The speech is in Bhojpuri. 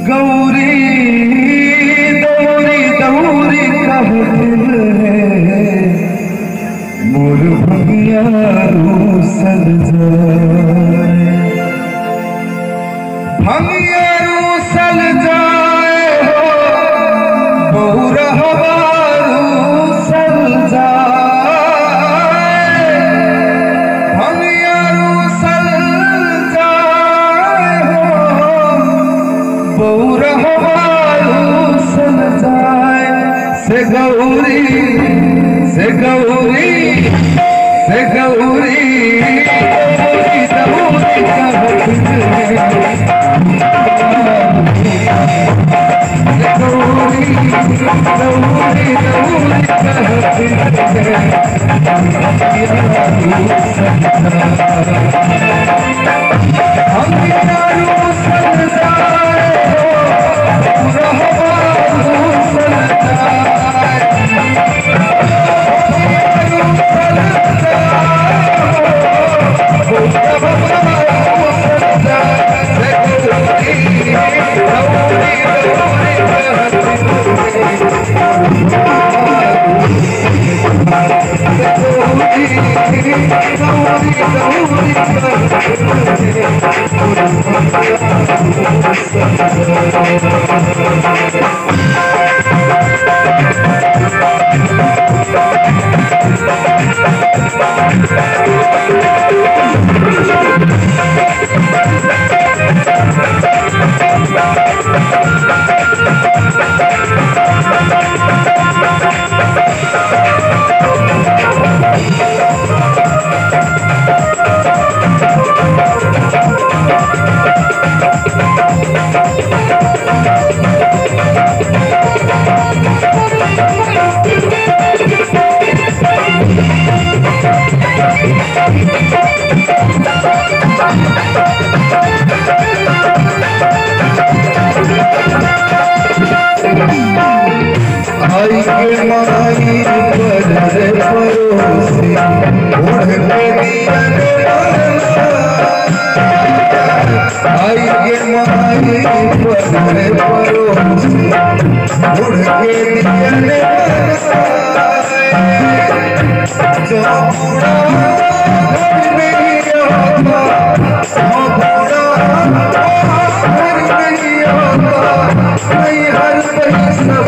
गौरी दौरी दौरी कह दिल है मोर भगिया रूसल जाए, भगिया रूसल जाए हो बहुरहवा रूसल जाए, भगिया रूसल जाए हो बहुरहवा रूसल जाए। से गौरी से गौरी से गौरी दौरी दौरी कहत है, गौरी दौरी दौरी कहत आई के माई बजरे परोसी उड़ के दियन आई के माई बजरे परोसी उड़ के दियन जो बूढ़ा घर नहीं आता, जो बूढ़ा घर नहीं आता, नहीं हर पैसा